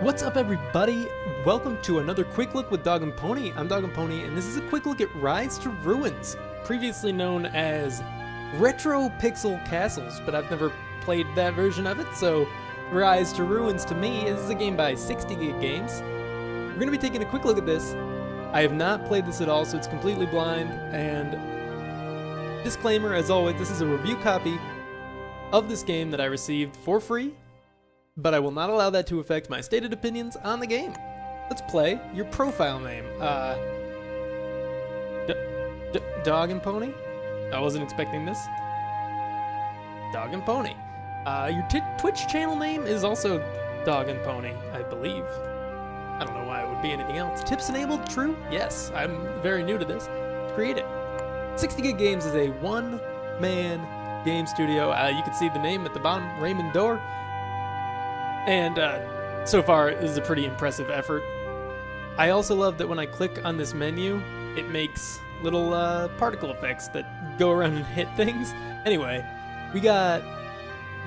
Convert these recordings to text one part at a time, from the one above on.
What's up, everybody? Welcome to another quick look with Dog and Pony. I'm Dog and Pony, and this is a quick look at Rise to Ruins, previously known as Retro Pixel Castles, but I've never played that version of it, so Rise to Ruins to me is a game by 60Gig Games. We're going to be taking a quick look at this. I have not played this at all, so it's completely blind, and disclaimer, as always, this is a review copy of this game that I received for free, but I will not allow that to affect my stated opinions on the game. Let's play. Your profile name. Dog and Pony? I wasn't expecting this. Dog and Pony. Your Twitch channel name is also Dog and Pony, I believe. I don't know why it would be anything else. Tips enabled? True? Yes. I'm very new to this. Create it. 60Gig Games is a one-man game studio. You can see the name at the bottom, Raymond Dorr. And so far, this is a pretty impressive effort. I also love that when I click on this menu, it makes little particle effects that go around and hit things. Anyway, we got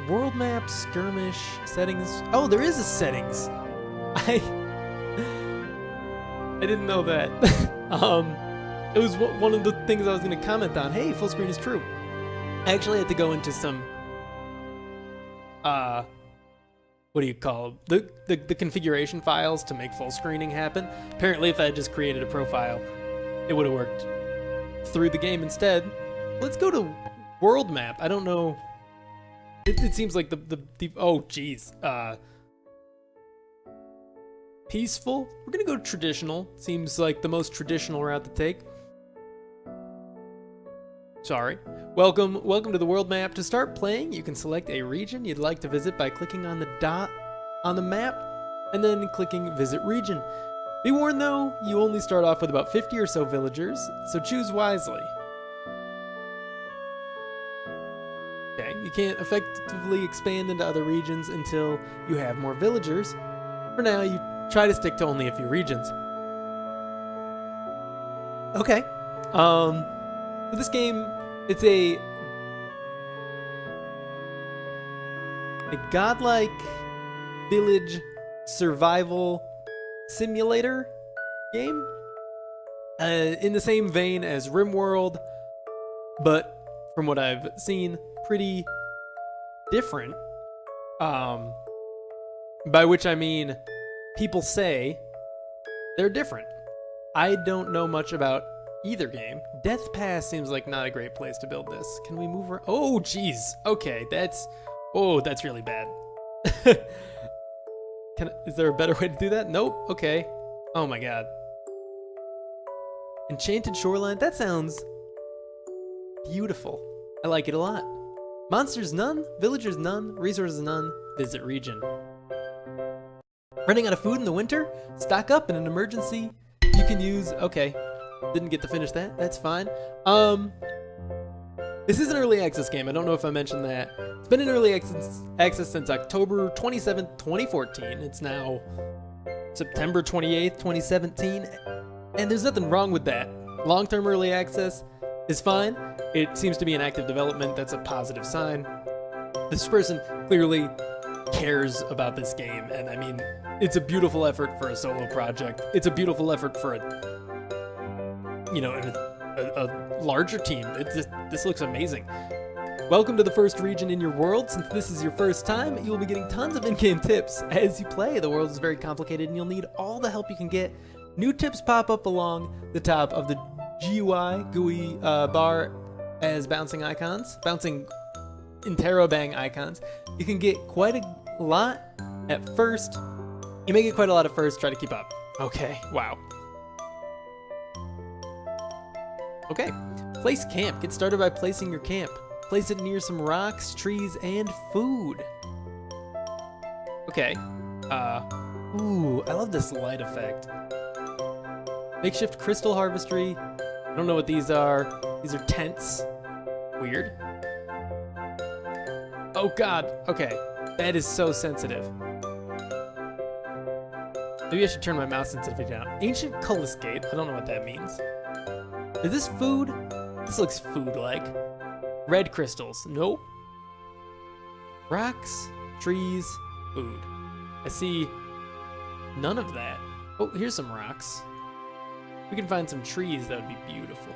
world map, skirmish, settings. Oh, there is a settings. I didn't know that. It was one of the things I was going to comment on. Hey, full screen is true. I actually had to go into some what do you call it? The configuration files to make full screening happen. Apparently, if I had just created a profile, it would have worked through the game instead. Let's go to world map. I don't know. It seems like the oh geez. Peaceful. We're gonna go traditional. Seems like the most traditional route to take. Sorry. Welcome to the world map. To start playing, you can select a region you'd like to visit by clicking on the dot on the map and then clicking visit region. Be warned though, you only start off with about 50 or so villagers, so choose wisely. Okay, you can't effectively expand into other regions until you have more villagers. For now, you try to stick to only a few regions. Okay. For this game, it's a godlike village survival simulator game, in the same vein as RimWorld, but from what I've seen, pretty different. By which I mean, people say they're different. I don't know much about either game. Death Pass seems like not a great place to build this. Can we move around? Oh, jeez. Okay, that's really bad. Is there a better way to do that? Nope. Okay. Oh my god. Enchanted Shoreline. That sounds beautiful. I like it a lot. Monsters none. Villagers none. Resources none. Visit region. Running out of food in the winter? Stock up in an emergency. You can use. Okay. Didn't get to finish that. That's fine. This is an early access game. I don't know if I mentioned that. It's been in early access since October 27th, 2014. It's now September 28th, 2017. And there's nothing wrong with that. Long-term early access is fine. It seems to be in active development. That's a positive sign. This person clearly cares about this game. And I mean, it's a beautiful effort for a solo project. It's a beautiful effort for a larger team. This looks amazing. Welcome to the first region in your world. Since this is your first time, you'll be getting tons of in-game tips as you play. The world is very complicated and you'll need all the help you can get. New tips pop up along the top of the GUI bar as bouncing interrobang icons. You can get quite a lot at first. You may get quite a lot at first. Try to keep up. Okay, wow. Okay, place camp. Get started by placing your camp. Place it near some rocks, trees, and food. Okay. Ooh, I love this light effect. Makeshift crystal harvestry. I don't know what these are. These are tents. Weird. Oh god, okay. That is so sensitive. Maybe I should turn my mouse sensitivity down. Ancient Cullisgate. I don't know what that means. Is this food? This looks food-like. Red crystals. Nope. Rocks, trees, food. I see None of that. Oh, here's some rocks. We can find some trees, that would be beautiful.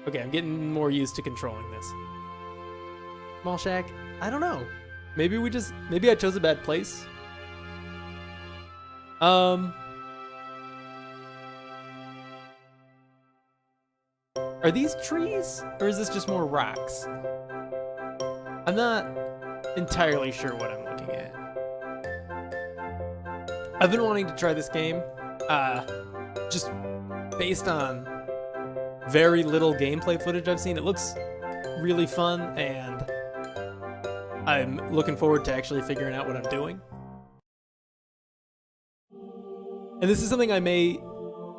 Okay, I'm getting more used to controlling this. Small shack, I don't know. Maybe I chose a bad place. Are these trees, or is this just more rocks? I'm not entirely sure what I'm looking at. I've been wanting to try this game, just based on very little gameplay footage I've seen. It looks really fun, and I'm looking forward to actually figuring out what I'm doing. And this is something I may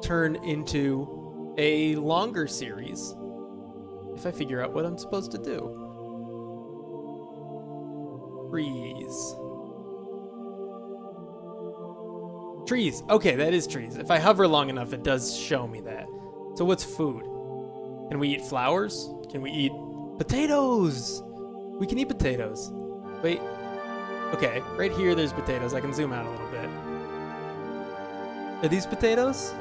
turn into a longer series if I figure out what I'm supposed to do. Trees. Trees. Okay, that is trees. If I hover long enough, it does show me that. So what's food? Can we eat flowers? Can we eat potatoes? We can eat potatoes. Wait. Okay, right here there's potatoes. I can zoom out a little bit. Are these potatoes?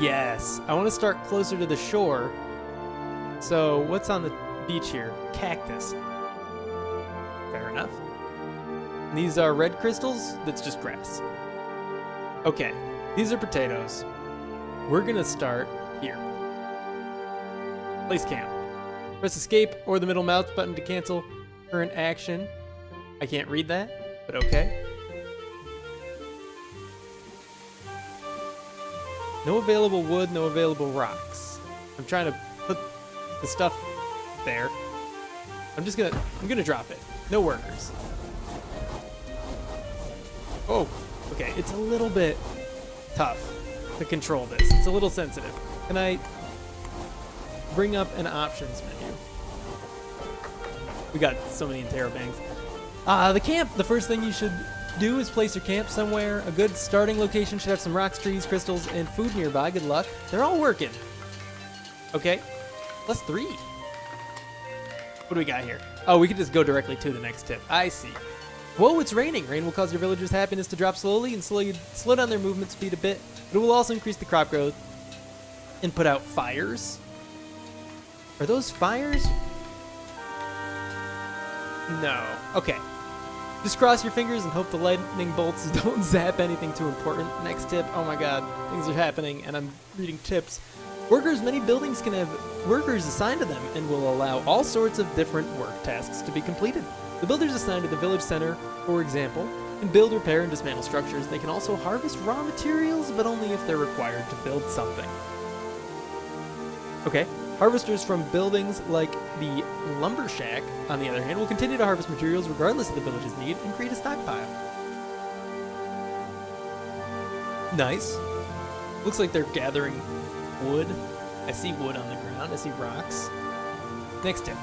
Yes. I want to start closer to the shore. So what's on the beach here? Cactus. Fair enough. And these are red crystals? That's just grass. Okay, these are potatoes. We're gonna start here. Place camp. Press escape or the middle mouse button to cancel current action. I can't read that, but okay. No available wood, no available rocks. I'm trying to put the stuff there. I'm gonna drop it. No workers. Oh, okay, it's a little bit tough to control this. It's a little sensitive. Can I bring up an options menu? We got so many interrobangs. The camp, the first thing you should do is place your camp somewhere. A good starting location should have some rocks, trees, crystals, and food nearby. Good luck. They're all working. Okay, +3. What do we got here? Oh, we could just go directly to the next tip. I see. Whoa, it's raining. Rain will cause your villagers' happiness to drop slowly and slow down their movement speed a bit, but it will also increase the crop growth and put out fires. Are those fires? No. Okay. Just cross your fingers and hope the lightning bolts don't zap anything too important. Next tip. Oh my god, things are happening and I'm reading tips. Workers, many buildings can have workers assigned to them and will allow all sorts of different work tasks to be completed. The builders assigned to the village center, for example, can build, repair, and dismantle structures. They can also harvest raw materials, but only if they're required to build something. Okay. Harvesters from buildings like the lumber shack, on the other hand, will continue to harvest materials regardless of the village's need and create a stockpile. Nice. Looks like they're gathering wood. I see wood on the ground. I see rocks. Next tip.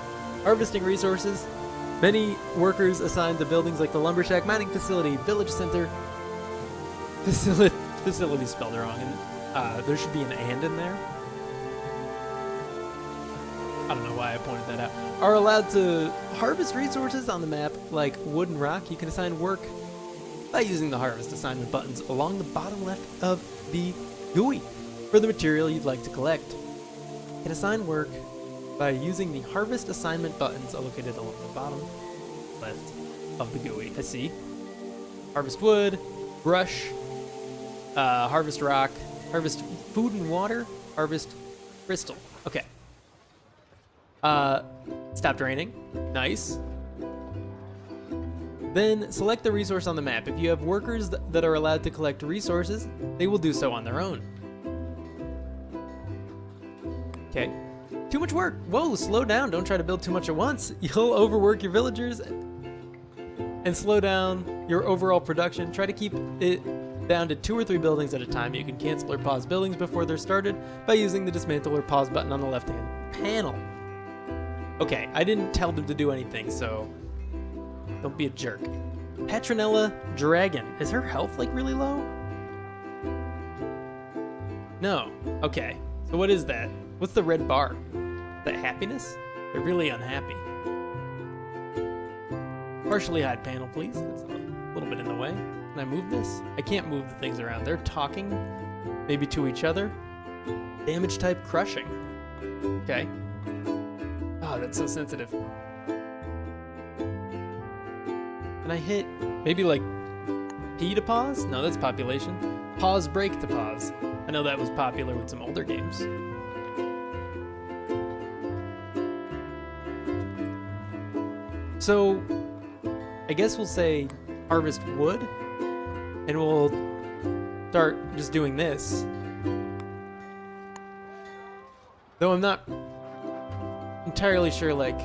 Harvesting resources. Many workers assigned to buildings like the lumber shack, mining facility, village center. Facility spelled wrong, and there should be an "and" in there. I don't know why I pointed that out. Are allowed to harvest resources on the map like wood and rock. You can assign work by using the harvest assignment buttons along the bottom left of the GUI for the material you'd like to collect. You can assign work by using the harvest assignment buttons located along the bottom left of the GUI. I see. Harvest wood, brush, harvest rock, harvest food and water, harvest crystal. Okay. Stopped raining. Nice. Then select the resource on the map. If you have workers that are allowed to collect resources, they will do so on their own. Okay. Too much work. Whoa, slow down. Don't try to build too much at once. You'll overwork your villagers and slow down your overall production. Try to keep it down to 2 or 3 buildings at a time. You can cancel or pause buildings before they're started by using the dismantle or pause button on the left-hand panel. Okay, I didn't tell them to do anything, so don't be a jerk. Petronella Dragon. Is her health, like, really low? No. Okay. So what is that? What's the red bar? Is that happiness? They're really unhappy. Partially hide panel, please. That's all. a little bit in the way. Can I move this? I can't move the things around. They're talking, maybe to each other. Damage type crushing. Okay. Oh, that's so sensitive. Can I hit maybe like P to pause? No, that's population. Pause break to pause. I know that was popular with some older games. So, I guess we'll say harvest wood, and we'll start just doing this. Though I'm not entirely sure, like,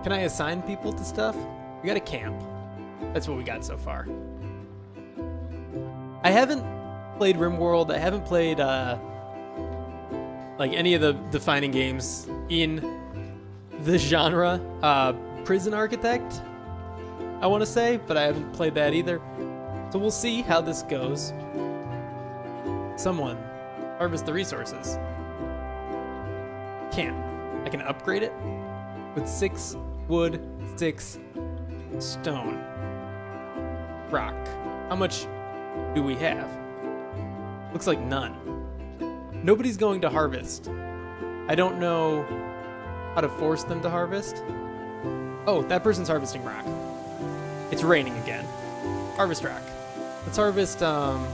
can I assign people to stuff? We got a camp. That's what we got so far. I haven't played RimWorld. I haven't played, like, any of the defining games in the genre. Prison Architect, I want to say, but I haven't played that either. So we'll see how this goes. Someone harvest the resources. Can't. I can upgrade it with 6 wood, 6 stone. Rock. How much do we have? Looks like none. Nobody's going to harvest. I don't know how to force them to harvest. Oh, that person's harvesting rock. It's raining again. Harvest rock. Let's harvest, no.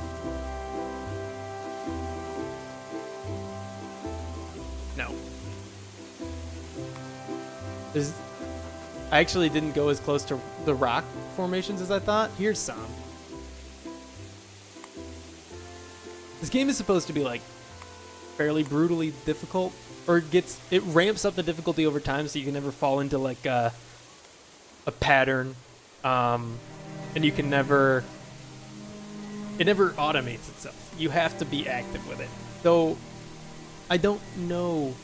I actually didn't go as close to the rock formations as I thought. Here's some. This game is supposed to be, like, fairly brutally difficult, or it ramps up the difficulty over time so you can never fall into, like, a pattern, and you can never, it never automates itself. You have to be active with it. Though, I don't know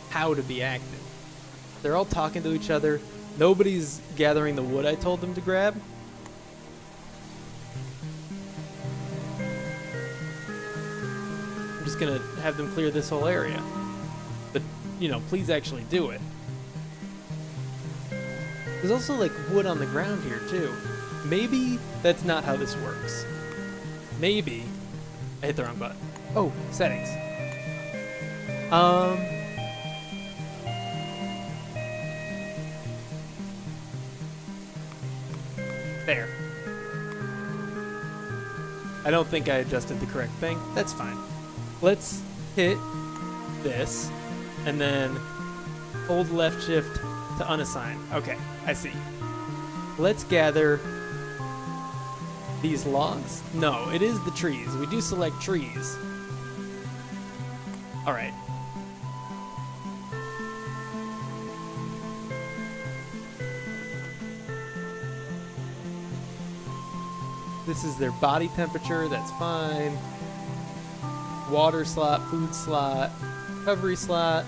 how to be active. They're all talking to each other. Nobody's gathering the wood I told them to grab. I'm just gonna have them clear this whole area. But, you know, please actually do it. There's also, like, wood on the ground here, too. Maybe that's not how this works. Maybe I hit the wrong button. Oh, settings. There. I don't think I adjusted the correct thing. That's fine. Let's hit this, and then hold left shift to unassign. Okay, I see. Let's gather these logs. No, it is the trees. We do select trees. All right. This is their body temperature. That's fine. Water slot, food slot, recovery slot.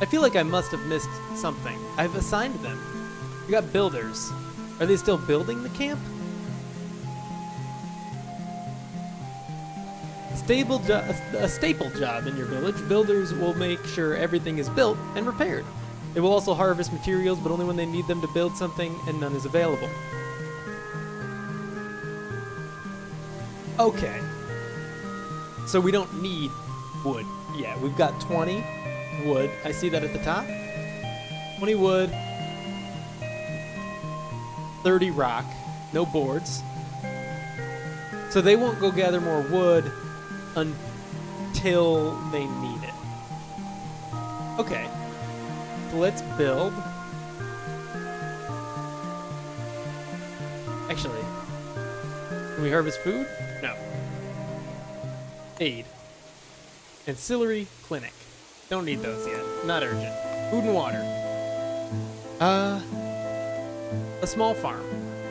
I feel like I must have missed something. I've assigned them. We got builders. Are they still building the camp? A staple job in your village. Builders will make sure everything is built and repaired. They will also harvest materials, but only when they need them to build something and none is available. Okay. So we don't need wood. Yeah, we've got 20 wood. I see that at the top. 20 wood. 30 rock. No boards. So they won't go gather more wood until they need it. Okay. So let's build. Actually, can we harvest food? No. Aid. Ancillary clinic. Don't need those yet. Not urgent. Food and water. A small farm.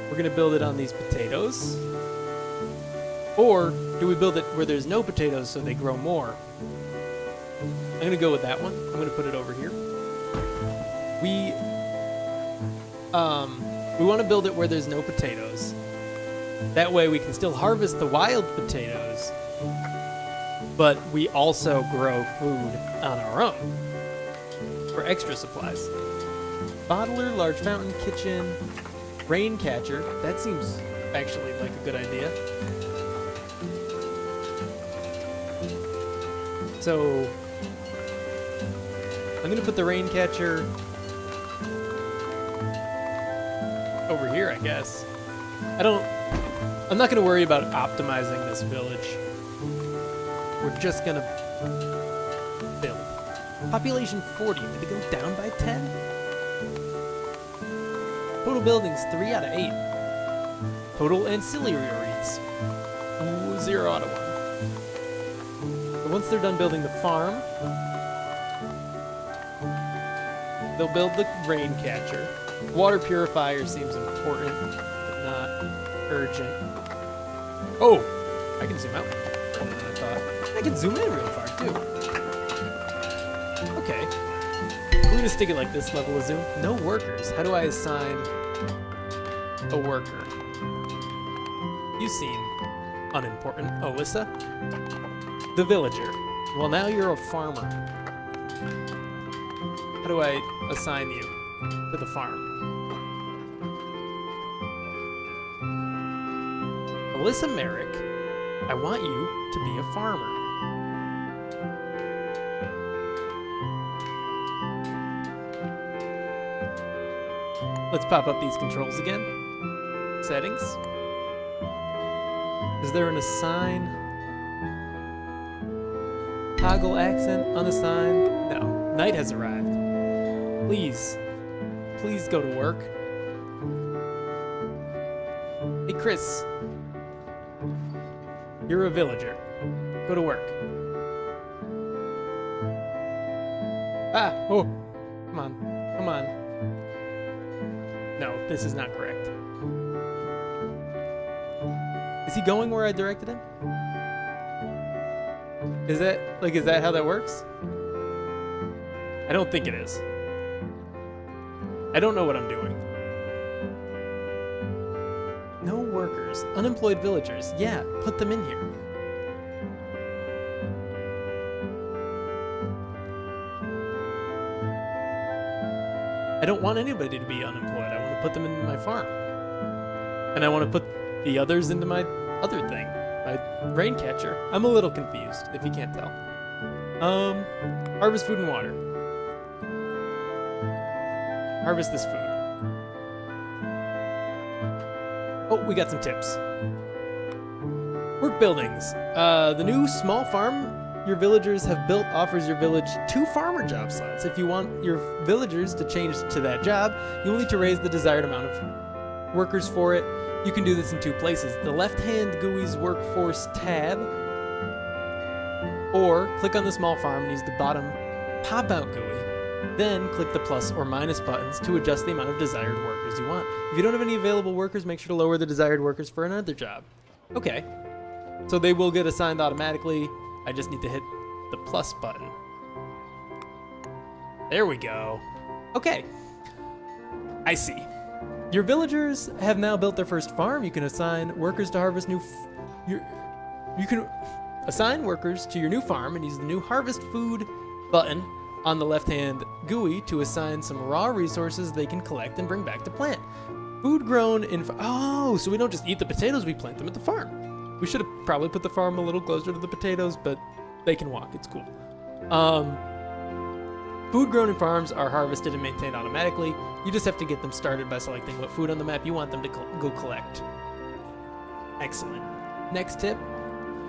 We're gonna build it on these potatoes. Or do we build it where there's no potatoes so they grow more? I'm gonna go with that one. I'm gonna put it over here. We want to build it where there's no potatoes. That way we can still harvest the wild potatoes, but we also grow food on our own for extra supplies. Bottler, large fountain, kitchen. Rain catcher. That seems actually like a good idea. So I'm gonna put the rain catcher over here, I guess. I'm not gonna worry about optimizing this village. We're just gonna build. Population 40, did it go down by 10? Total buildings, 3 out of 8. Total ancillaries, 0 out of 1. But once they're done building the farm, they'll build the rain catcher. Water purifier seems important, but not urgent. Oh, I can zoom out. More than I thought. I can zoom in real far too. Okay. We're gonna stick it like this level of zoom. No workers. How do I assign a worker? You seem unimportant, Alyssa. The villager. Well, now you're a farmer. How do I assign you to the farm? Alyssa Merrick, I want you to be a farmer. Let's pop up these controls again. Settings. Is there an assign? Toggle accent, unassigned? No. Night has arrived. Please go to work. Hey Chris, you're a villager. Go to work. Ah, oh, come on. No, this is not correct. Is he going where I directed him? Is that how that works? I don't think it is. I don't know what I'm doing. No workers. Unemployed villagers. Yeah, put them in here. I don't want anybody to be unemployed. I want to put them in my farm. And I want to put the others into my other thing. My rain catcher. I'm a little confused, if you can't tell. Harvest food and water. Harvest this food. Oh, we got some tips. Work buildings. The new small farm your villagers have built offers your village 2 farmer job slots. If you want your villagers to change to that job, you will need to raise the desired amount of workers for it. You can do this in 2 places. The left-hand GUI's workforce tab, or click on the small farm and use the bottom pop-out GUI. Then click the plus or minus buttons to adjust the amount of desired workers you want. If you don't have any available workers, make sure to lower the desired workers for another job. Okay, so they will get assigned automatically. I just need to hit the plus button. There we go. Okay, I see. Your villagers have now built their first farm. You can assign workers to harvest you can assign workers to your new farm and use the new harvest food button on the left-hand GUI to assign some raw resources they can collect and bring back to plant. Food grown in... Oh, so we don't just eat the potatoes, we plant them at the farm. We should have probably put the farm a little closer to the potatoes, but they can walk. It's cool. Food grown in farms are harvested and maintained automatically. You just have to get them started by selecting what food on the map you want them to go collect. Excellent. Next tip,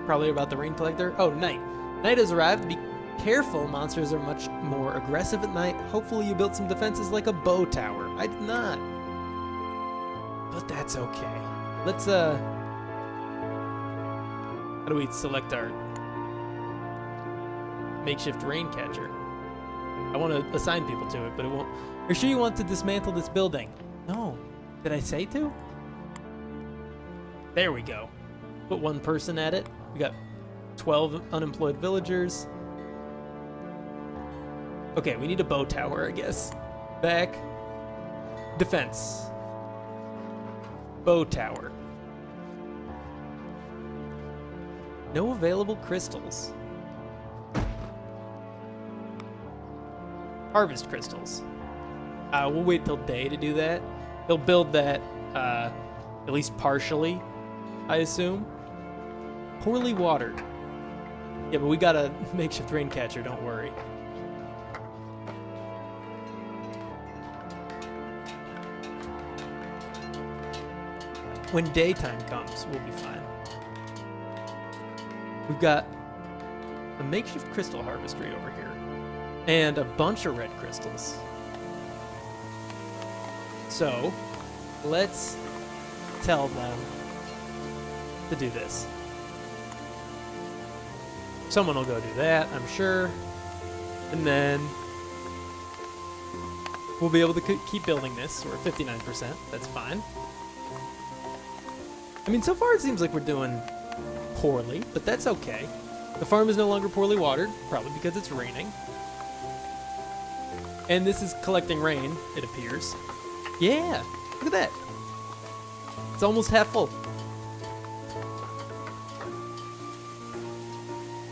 probably about the rain collector. Oh, night. Night has arrived. Be careful, monsters are much more aggressive at night. Hopefully you built some defenses like a bow tower. I did not. But that's okay. Let's, how do we select our makeshift rain catcher? I want to assign people to it, but it won't. You're sure you want to dismantle this building? No. Did I say to? There we go. Put 1 person at it. We got 12 unemployed villagers. Okay, we need a bow tower, I guess. Back. Defense. Bow tower. No available crystals. Harvest crystals. We'll wait till day to do that. He'll build that at least partially, I assume. Poorly watered. Yeah, but we got a makeshift rain catcher, don't worry. When daytime comes, we'll be fine. We've got a makeshift crystal harvestery over here. And a bunch of red crystals. So, let's tell them to do this. Someone will go do that, I'm sure. And then we'll be able to keep building this. We're at 59%. That's fine. I mean, so far it seems like we're doing poorly, but that's okay. The farm is no longer poorly watered, probably because it's raining. And this is collecting rain, it appears. Yeah, look at that. It's almost half full.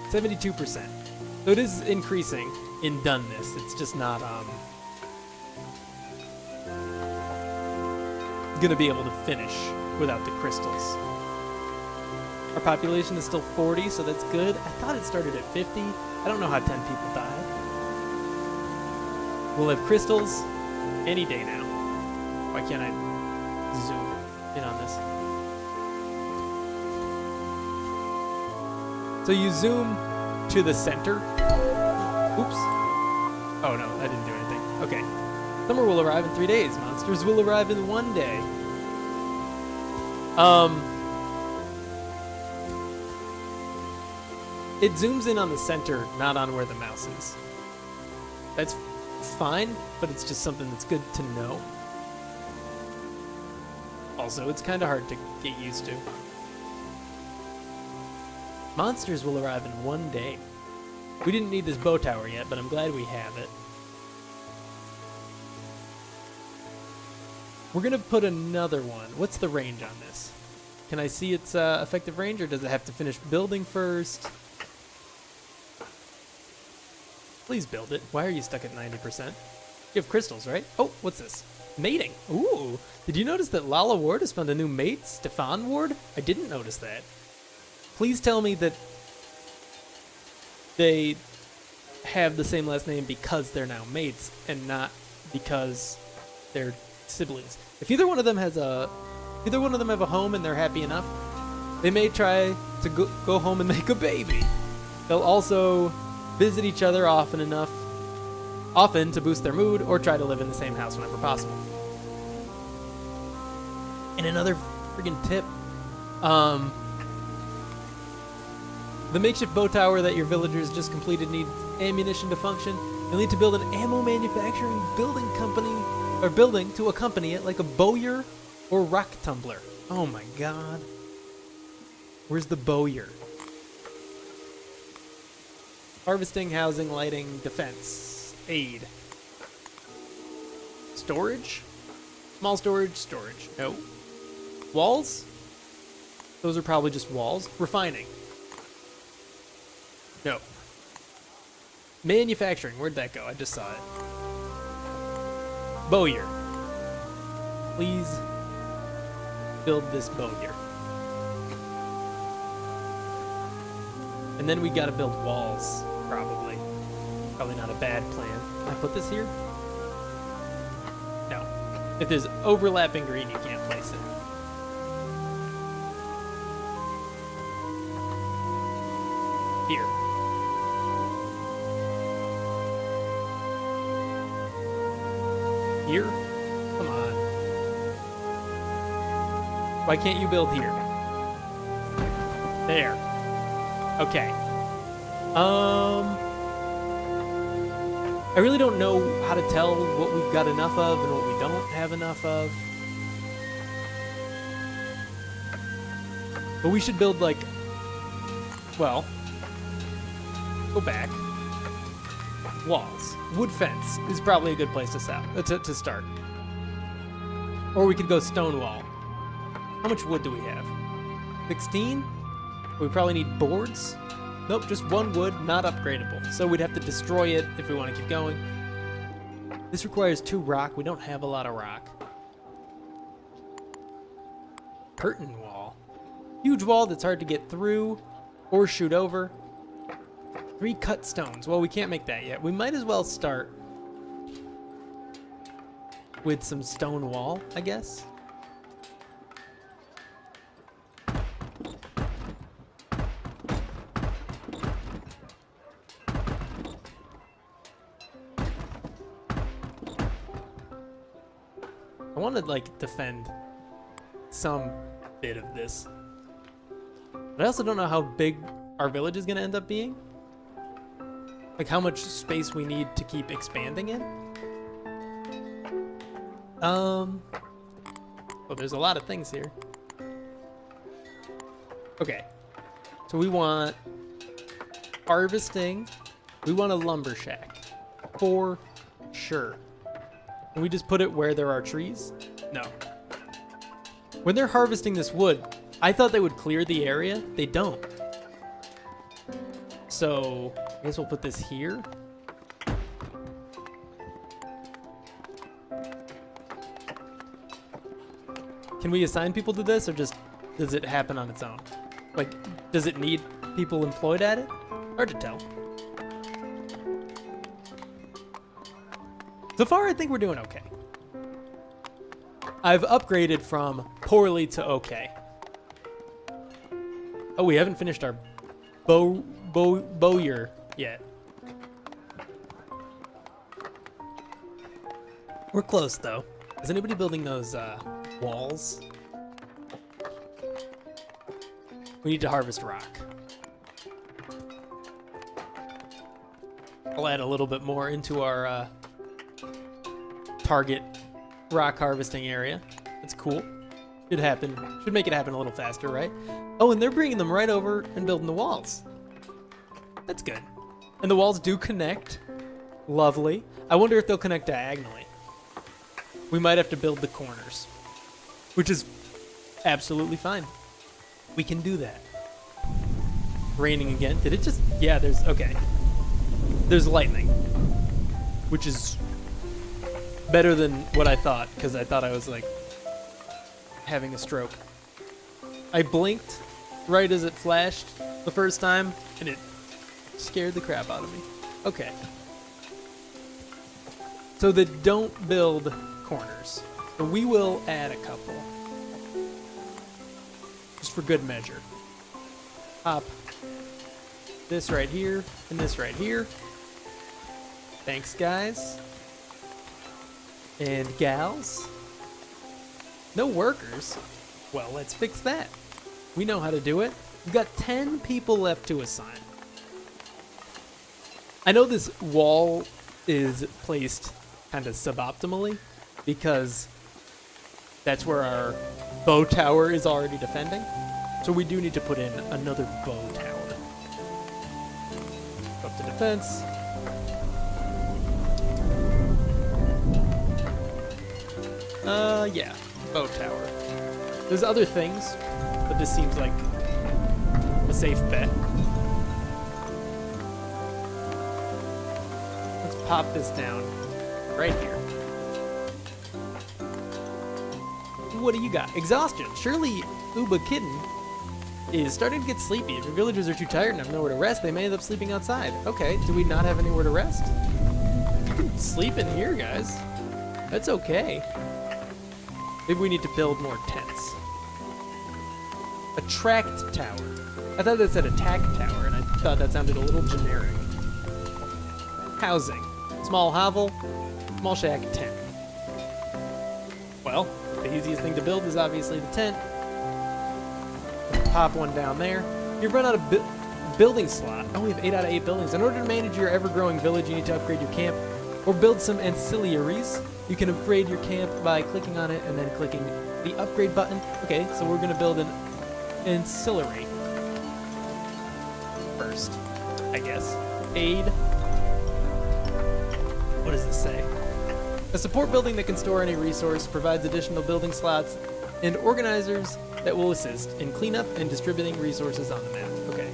72%. So it is increasing in doneness. It's just not gonna be able to finish without the crystals. Our population is still 40, so that's good. I thought it started at 50. I don't know how 10 people died. We'll have crystals any day now. Why can't I zoom in on this? So you zoom to the center. Oops. Oh no, I didn't do anything. Okay. Summer will arrive in 3 days. Monsters will arrive in 1 day. It zooms in on the center, not on where the mouse is. That's fine, but it's just something that's good to know. Also, it's kind of hard to get used to. Monsters will arrive in 1 day. We didn't need this bow tower yet, but I'm glad we have it. We're gonna put another one. What's the range on this? Can I see its effective range, or does it have to finish building first? Please build it. Why are you stuck at 90%? You have crystals, right? Oh, what's this? Mating. Ooh. Did you notice that Lala Ward has found a new mate? Stefan Ward? I didn't notice that. Please tell me that they have the same last name because they're now mates and not because they're siblings. If either one of them have a home and they're happy enough, they may try to go home and make a baby. They'll also visit each other often to boost their mood, or try to live in the same house whenever possible. And another friggin' tip, the makeshift bow tower that your villagers just completed needs ammunition to function. You'll need to build an ammo manufacturing building to accompany it, like a bowyer or rock tumbler. Oh my god. Where's the bowyer? Harvesting, housing, lighting, defense, aid. Storage? Small storage, storage. No. Walls? Those are probably just walls. Refining. No. Manufacturing, where'd that go? I just saw it. Bowyer. Please build this bowyer. And then we gotta build walls, probably. Probably not a bad plan. Can I put this here? No. If there's overlapping green, you can't place it. Here. Here? Come on. Why can't you build here? There. Okay. I really don't know how to tell what we've got enough of and what we don't have enough of. But we should build, like, well, go back. Walls. Wood fence is probably a good place to start. Or we could go stone wall. How much wood do we have? 16? We probably need boards. Nope, just one wood, not upgradable. So we'd have to destroy it if we want to keep going. This requires 2 rock. We don't have a lot of rock. curtain wall. Huge wall that's hard to get through or shoot over. 3 cut stones. Well, we can't make that yet. We might as well start with some stone wall, I guess. I want to like defend some bit of this, but I also don't know how big our village is going to end up being. Like how much space we need to keep expanding in. Well, there's a lot of things here. Okay, so we want harvesting. We want a lumber shack for sure. Can we just put it where there are trees? No. When they're harvesting this wood, I thought they would clear the area. They don't. So I guess we'll put this here. Can we assign people to this, or just does it happen on its own? Like, does it need people employed at it? Hard to tell. So far, I think we're doing okay. I've upgraded from poorly to okay. Oh, we haven't finished our bowyer yet. We're close, though. Is anybody building those walls? We need to harvest rock. I'll add a little bit more into our target rock harvesting area. That's cool. Should happen. Should make it happen a little faster, right? Oh, and they're bringing them right over and building the walls. That's good. And the walls do connect. Lovely. I wonder if they'll connect diagonally. We might have to build the corners, which is absolutely fine. We can do that. Raining again. Did it just... Yeah, there's... Okay. There's lightning, which is better than what I thought, because I thought I was, like, having a stroke. I blinked right as it flashed the first time, and it scared the crap out of me. Okay. So they don't build corners. So we will add a couple. Just for good measure. Pop this right here, and this right here. Thanks, guys. And gals. No workers? Well, let's fix that. We know how to do it. We've got 10 people left to assign. I know this wall is placed kind of suboptimally because that's where our bow tower is already defending. So we do need to put in another bow tower. Up to defense. Yeah, bow tower. There's other things, but this seems like a safe bet. Let's pop this down right here. What do you got? Exhaustion. Surely Uba Kitten is starting to get sleepy. If your villagers are too tired and have nowhere to rest, they may end up sleeping outside. Okay, do we not have anywhere to rest? You can sleep in here, guys. That's okay. Maybe we need to build more tents. Attract tower. I thought that said attack tower, and I thought that sounded a little generic. Housing. Small hovel, small shack, tent. Well, the easiest thing to build is obviously the tent. Pop one down there. You've run out of building slot. Oh, we have 8 out of 8 buildings. In order to manage your ever-growing village, you need to upgrade your camp or build some ancillaries. You can upgrade your camp by clicking on it and then clicking the upgrade button. Okay, so we're going to build an ancillary first, I guess. Aid. What does this say? A support building that can store any resource, provides additional building slots, and organizers that will assist in cleanup and distributing resources on the map. Okay.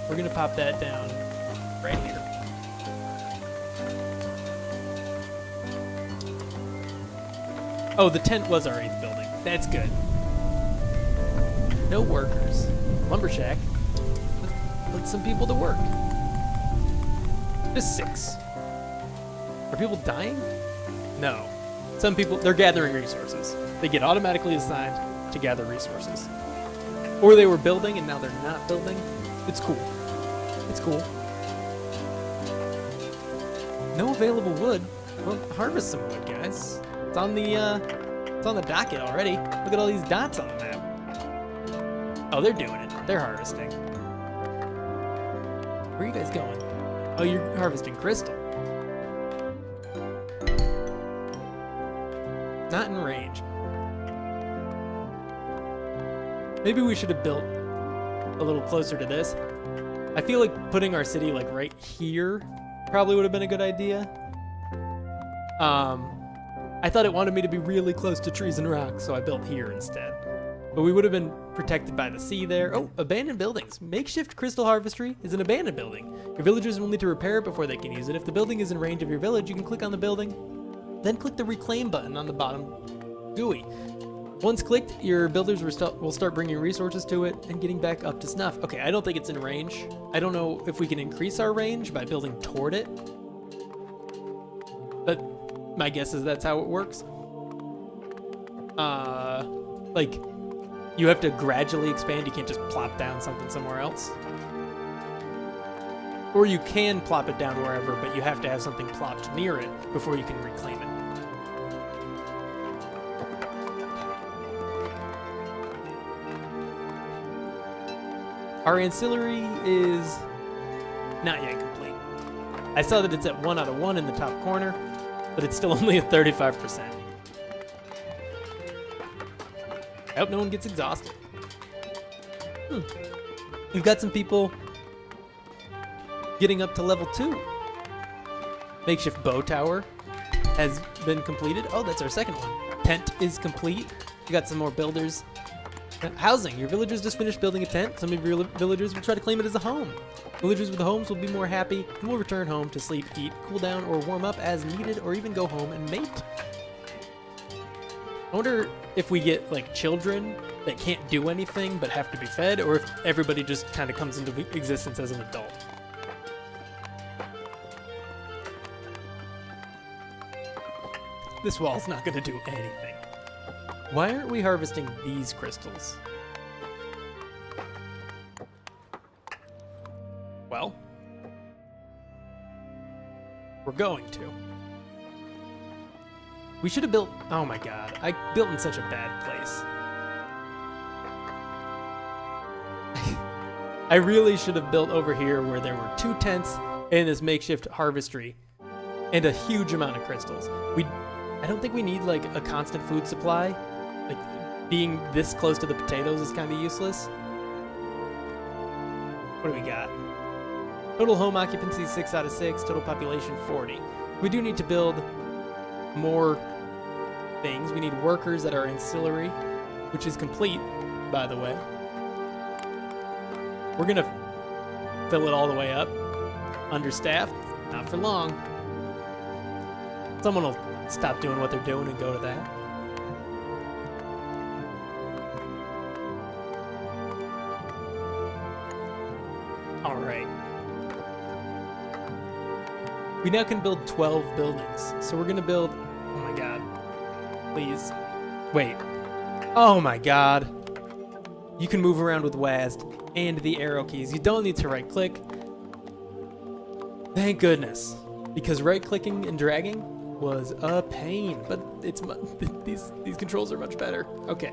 We're going to pop that down right here. Oh, the tent was our 8th building. That's good. No workers. Lumbershack. Put some people to work. Just 6. Are people dying? No. Some people, they're gathering resources. They get automatically assigned to gather resources. Or they were building and now they're not building. It's cool. It's cool. No available wood. Well, harvest some wood, guys. It's on the docket already. Look at all these dots on the map. Oh, they're doing it. They're harvesting. Where are you guys going? Oh, you're harvesting crystal. Not in range. Maybe we should have built a little closer to this. I feel like putting our city like right here probably would have been a good idea. I thought it wanted me to be really close to trees and rocks, so I built here instead. But we would have been protected by the sea there. Oh, abandoned buildings. Makeshift crystal harvestry is an abandoned building. Your villagers will need to repair it before they can use it. If the building is in range of your village, you can click on the building, then click the reclaim button on the bottom GUI. Once clicked, your builders will start bringing resources to it and getting back up to snuff. Okay, I don't think it's in range. I don't know if we can increase our range by building toward it. But my guess is that's how it works. Like, you have to gradually expand. You can't just plop down something somewhere else. Or you can plop it down wherever, but you have to have something plopped near it before you can reclaim it. Our ancillary is not yet complete. I saw that it's at 1 out of 1 in the top corner, but it's still only at 35%. I hope no one gets exhausted. We've got some people getting up to level 2. Makeshift bow tower has been completed. Oh, that's our second one. Tent is complete. We got some more builders. Housing. Your villagers just finished building a tent. Some of your villagers will try to claim it as a home. Villagers with homes will be more happy and will return home to sleep, eat, cool down, or warm up as needed, or even go home and mate. I wonder if we get like children that can't do anything but have to be fed, or if everybody just kind of comes into existence as an adult. This wall's not going to do anything. Why aren't we harvesting these crystals? Well, we're going to. We should have built... Oh my god, I built in such a bad place. I really should have built over here where there were 2 tents and this makeshift harvestry and a huge amount of crystals. I don't think we need like a constant food supply. Like, being this close to the potatoes is kind of useless. What do we got? Total home occupancy 6 out of 6. Total population 40. We do need to build more things. We need workers that are ancillary, which is complete, by the way. We're gonna fill it all the way up. Understaffed, not for long. Someone will stop doing what they're doing and go to that. All right. We now can build 12 buildings. So we're gonna build, oh my god. Please. Wait. Oh my god. You can move around with WASD and the arrow keys. You don't need to right click. Thank goodness. Because right clicking and dragging was a pain, but it's these controls are much better. Okay.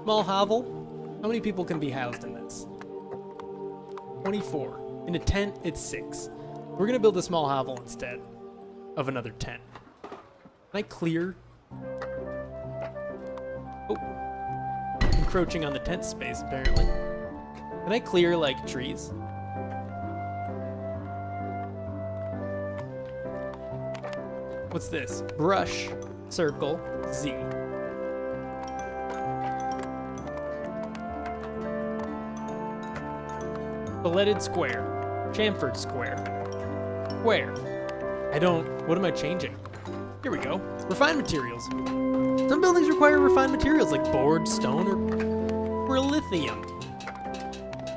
Small hovel. How many people can be housed in this? 24. In a tent, it's 6. We're gonna build a small hovel instead of another tent. Can I clear? Oh. Encroaching on the tent space, apparently. Can I clear, like, trees? What's this? Brush, circle, Z. Bulleted square. Chamfered square. Square. What am I changing? Here we go. Refined materials. Some buildings require refined materials like board, stone, or lithium.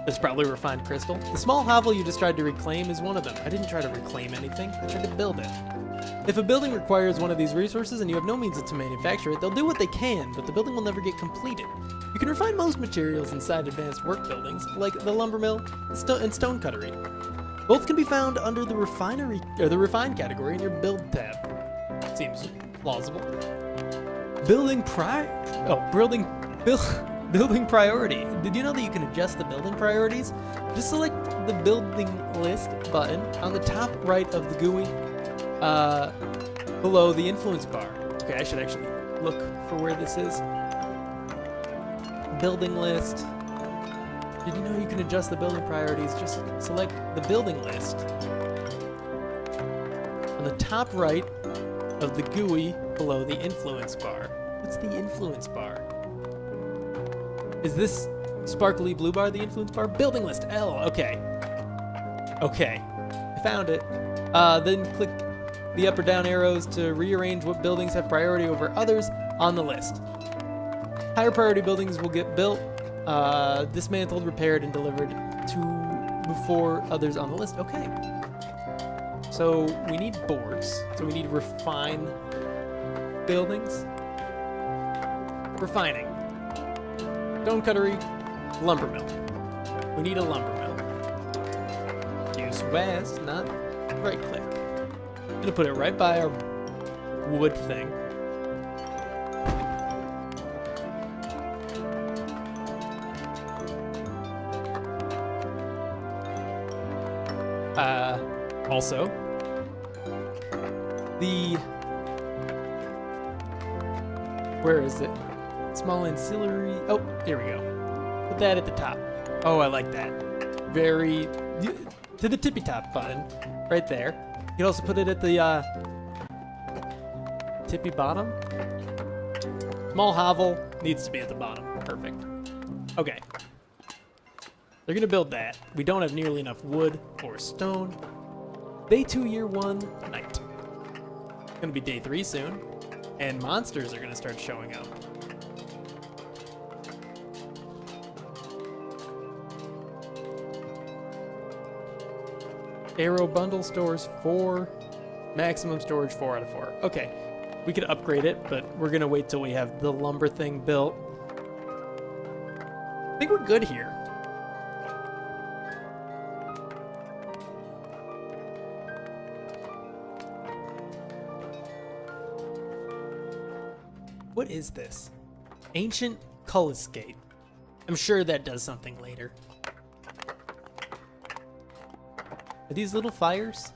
That's probably refined crystal. The small hovel you just tried to reclaim is one of them. I didn't try to reclaim anything. I tried to build it. If a building requires one of these resources and you have no means to manufacture it, they'll do what they can, but the building will never get completed. You can refine most materials inside advanced work buildings, like the lumber mill and stone cuttery. Both can be found under the refinery or the refined category in your build tab. Seems plausible. Building priority. Did you know that you can adjust the building priorities? Just select the building list button on the top right of the GUI below the influence bar. Okay, I should actually look for where this is. Building list. Did you know you can adjust the building priorities? Just select the building list. On the top right of the GUI below the influence bar. What's the influence bar? Is this sparkly blue bar the influence bar? Building list, L, okay. Okay, I found it. Then click the up or down arrows to rearrange what buildings have priority over others on the list. Higher priority buildings will get built, dismantled, repaired, and delivered to before others on the list. Okay. So we need boards. So we need refine buildings. Refining. Stone cuttery, lumber mill. We need a lumber mill. Use west, not right click. I'm gonna put it right by our wood thing. Also, where is it? Small ancillary. Oh, here we go. Put that at the top. Oh, I like that. To the tippy top button, right there. You can also put it at the tippy bottom. Small hovel needs to be at the bottom. Perfect. Okay. They're gonna build that. We don't have nearly enough wood or stone. Day 2, year 1, night. It's gonna be day 3 soon, and monsters are gonna start showing up. Arrow bundle stores 4, maximum storage 4 out of 4. Okay, we could upgrade it, but we're gonna wait till we have the lumber thing built. I think we're good here. What is this? Ancient Cullisgate. I'm sure that does something later. Are these little fires?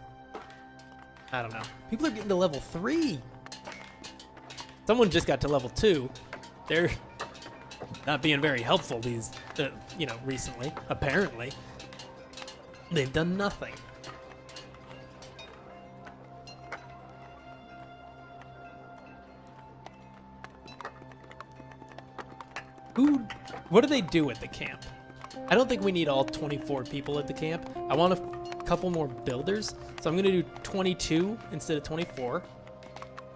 I don't know. People are getting to level 3. Someone just got to level 2. They're not being very helpful recently. Apparently. They've done nothing. What do they do at the camp? I don't think we need all 24 people at the camp. I want a couple more builders, so I'm gonna do 22 instead of 24.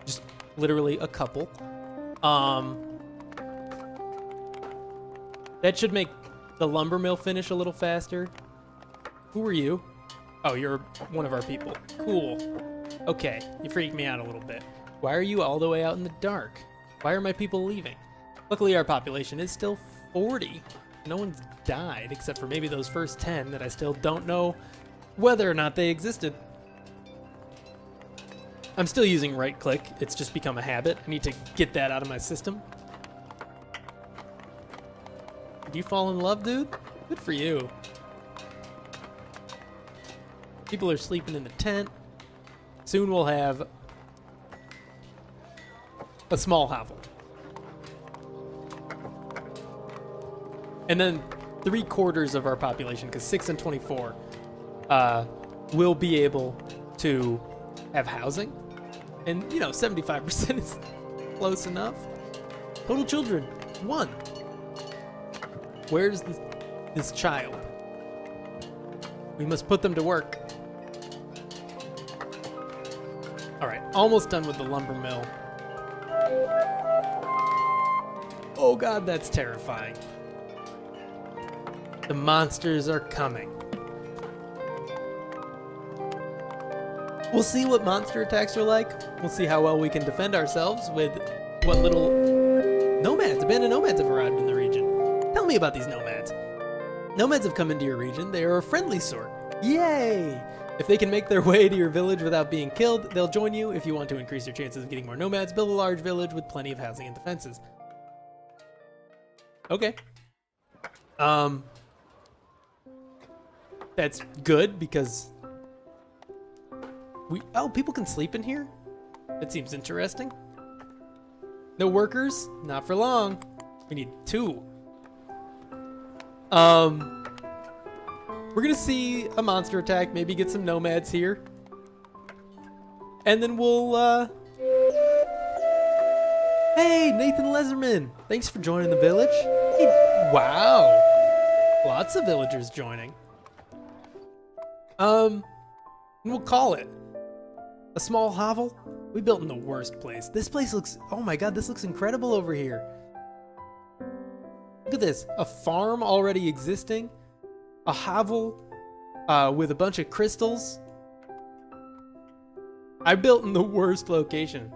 Just literally a couple. That should make the lumber mill finish a little faster. Who are you? Oh, you're one of our people. Cool. Okay, you freaked me out a little bit. Why are you all the way out in the dark? Why are my people leaving? Luckily, our population is still 40. No one's died, except for maybe those first 10 that I still don't know whether or not they existed. I'm still using right click. It's just become a habit. I need to get that out of my system. Did you fall in love, dude? Good for you. People are sleeping in the tent. Soon we'll have a small hovel. And then 3/4 of our population, because 6 and 24, will be able to have housing. And, 75% is close enough. Total children, 1. Where's this child? We must put them to work. All right, almost done with the lumber mill. Oh God, that's terrifying. The monsters are coming. We'll see what monster attacks are like. We'll see how well we can defend ourselves with what little nomads, abandoned nomads have arrived in the region. Tell me about these nomads. Nomads have come into your region. They are a friendly sort. Yay! If they can make their way to your village without being killed, they'll join you. If you want to increase your chances of getting more nomads, build a large village with plenty of housing and defenses. Okay. That's good because people can sleep in here? That seems interesting. No workers? Not for long. We need 2. We're gonna see a monster attack, maybe get some nomads here. And then we'll, Hey, Nathan Leserman! Thanks for joining the village. Hey, wow! Lots of villagers joining. And we'll call it a small hovel. We built in the worst place. This place looks, oh my god, this looks incredible over here. Look at this, a farm already existing, a hovel with a bunch of crystals. I built in the worst location.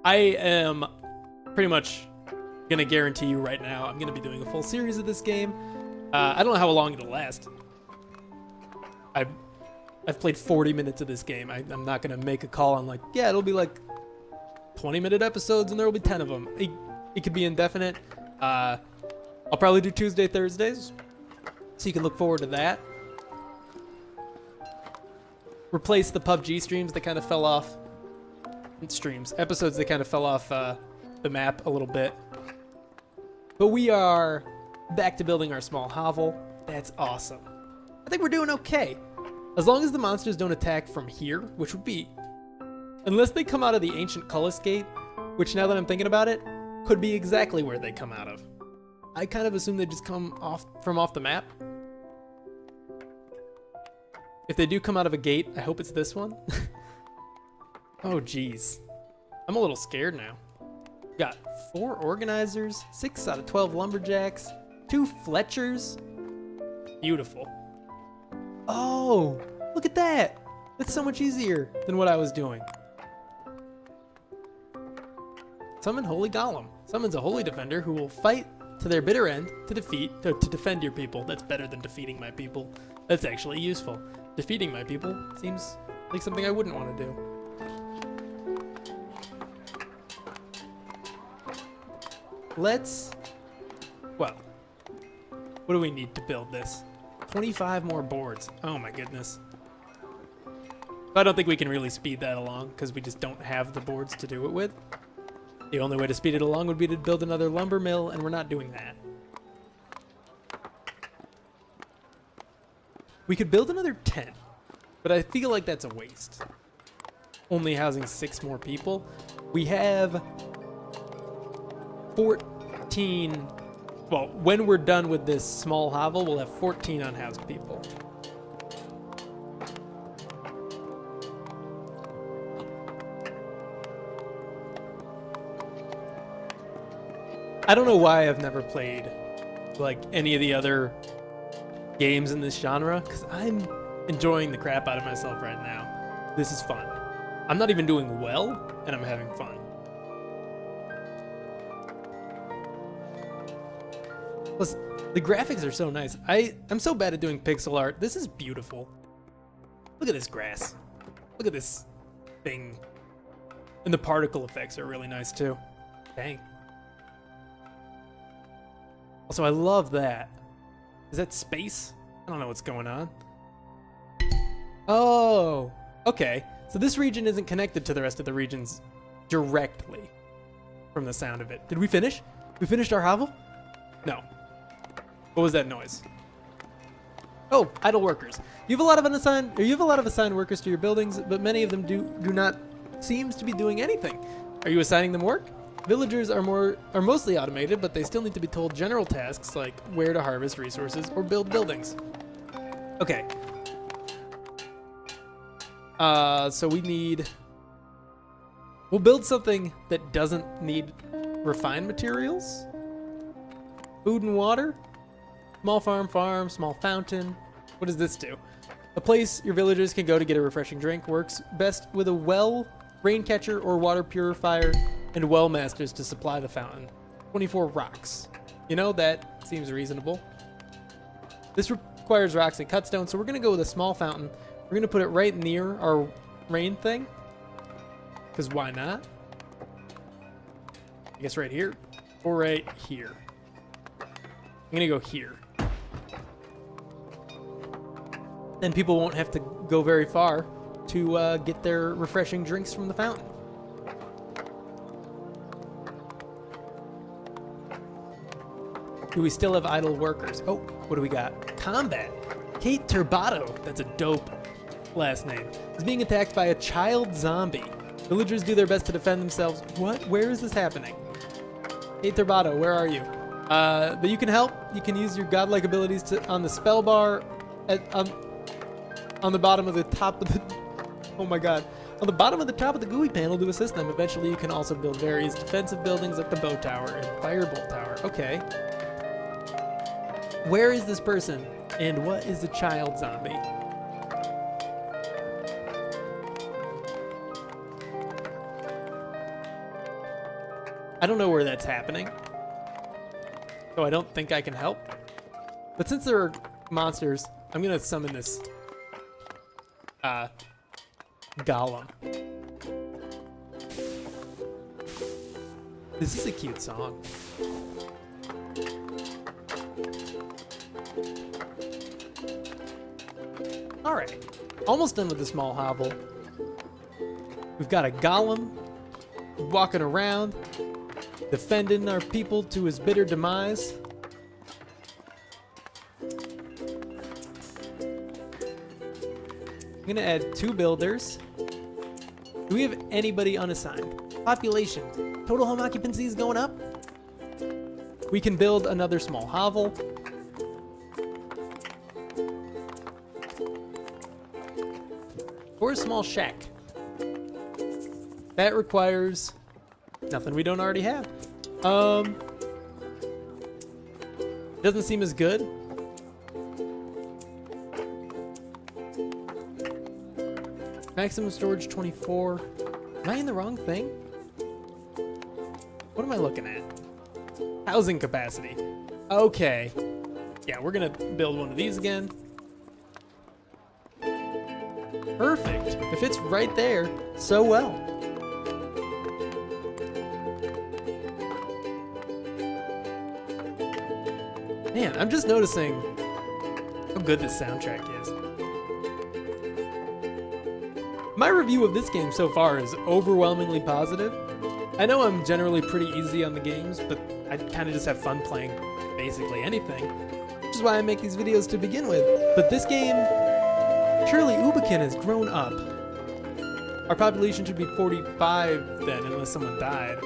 I am pretty much gonna guarantee you right now, I'm gonna be doing a full series of this game. I don't know how long it'll last. I've played 40 minutes of this game. I'm not gonna make a call on like, yeah, it'll be like 20-minute episodes and there will be 10 of them. It could be indefinite. I'll probably do Tuesday, Thursdays, so you can look forward to that. Replace the PUBG streams that kind of fell off. Episodes that kind of fell off the map a little bit. But we are back to building our small hovel. That's awesome. I think we're doing okay. As long as the monsters don't attack from here, which would be, unless they come out of the ancient Cullis Gate, which now that I'm thinking about it, could be exactly where they come out of. I kind of assume they just come off the map. If they do come out of a gate, I hope it's this one. Oh geez, I'm a little scared now. Got 4 organizers, 6 out of 12 lumberjacks, 2 Fletchers. Beautiful. Oh, look at that. That's so much easier than what I was doing. Summon Holy Golem. Summons a holy defender who will fight to their bitter end to defend your people. That's better than defeating my people. That's actually useful. Defeating my people seems like something I wouldn't want to do. Well, what do we need to build this? 25 more boards. Oh my goodness. I don't think we can really speed that along because we just don't have the boards to do it with. The only way to speed it along would be to build another lumber mill, and we're not doing that. We could build another tent, but I feel like that's a waste. Only housing 6 more people. We have 14. Well, when we're done with this small hovel, we'll have 14 unhoused people. I don't know why I've never played like any of the other games in this genre, because I'm enjoying the crap out of myself right now. This is fun. I'm not even doing well, and I'm having fun. Plus, the graphics are so nice. I'm so bad at doing pixel art. This is beautiful. Look at this grass. Look at this thing. And the particle effects are really nice too. Dang. Also, I love that. Is that space? I don't know what's going on. Oh, okay. So this region isn't connected to the rest of the regions directly from the sound of it. Did we finish? We finished our hovel? No. What was that noise? Oh, idle workers. You have a lot of assigned workers to your buildings, but many of them do not seems to be doing anything. Are you assigning them work? Villagers are mostly automated, but they still need to be told general tasks like where to harvest resources or build buildings. Okay. So we'll build something that doesn't need refined materials. Food and water. Small farm, small fountain. What does this do? A place your villagers can go to get a refreshing drink. Works best with a well, rain catcher, or water purifier, and well masters to supply the fountain. 24 rocks. You know, that seems reasonable. This requires rocks and cutstone, so we're going to go with a small fountain. We're going to put it right near our rain thing. Because why not? I guess right here. Or right here. I'm going to go here. Then people won't have to go very far to get their refreshing drinks from the fountain. Do we still have idle workers? Oh, what do we got? Combat. Kate Turbato, that's a dope last name, is being attacked by a child zombie. Villagers do their best to defend themselves. What? Where is this happening? Kate Turbato, where are you? But you can help. You can use your godlike abilities on the spell bar on the bottom of the top of the... Oh my god. On the bottom of the top of the GUI panel to assist them. Eventually you can also build various defensive buildings like the bow tower and firebolt tower. Okay. Where is this person? And what is the child zombie? I don't know where that's happening. So I don't think I can help. But since there are monsters, I'm gonna summon this golem. This is a cute song. Alright, almost done with the small hovel. We've got a golem walking around, defending our people to his bitter demise. I'm gonna add 2 builders. Do we have anybody unassigned? Population. Total home occupancy is going up. We can build another small hovel. Or a small shack. That requires nothing we don't already have. Doesn't seem as good. Maximum storage 24. Am I in the wrong thing? What am I looking at? Housing capacity. Okay. Yeah, we're gonna build one of these again. Perfect. If it's right there, so well. Man, I'm just noticing how good this soundtrack is. My review of this game so far is overwhelmingly positive. I know I'm generally pretty easy on the games, but I kind of just have fun playing basically anything, which is why I make these videos to begin with. But this game, surely Ubikin has grown up. Our population should be 45 then, unless someone died.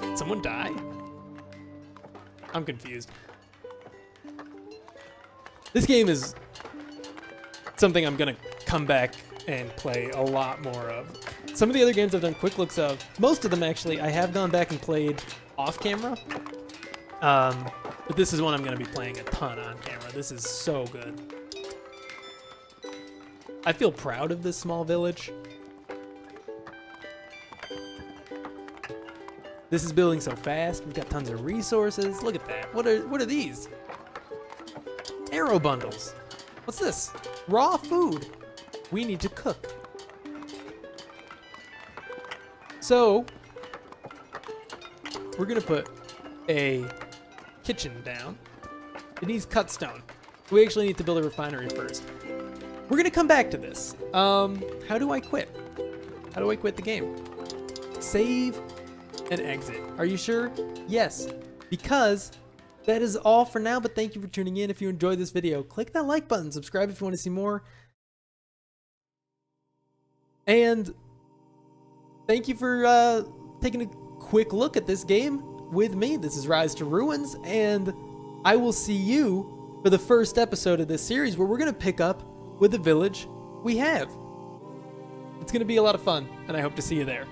Did someone die? I'm confused. This game is something I'm gonna come back and play a lot more of. Some of the other games I've done quick looks of, most of them actually, I have gone back and played off camera. But this is one I'm gonna be playing a ton on camera. This is so good. I feel proud of this small village. This is building so fast. We've got tons of resources. Look at that. What are these? Arrow bundles. What's this? Raw food. We need to cook. So, we're gonna put a kitchen down. It needs cut stone. We actually need to build a refinery first. We're gonna come back to this. How do I quit? How do I quit the game? Save and exit. Are you sure? Yes, because that is all for now, but thank you for tuning in. If you enjoyed this video, click that like button, subscribe if you want to see more. And thank you for taking a quick look at this game with me. This is Rise to Ruins, and I will see you for the first episode of this series where we're going to pick up with the village we have. It's going to be a lot of fun, and I hope to see you there.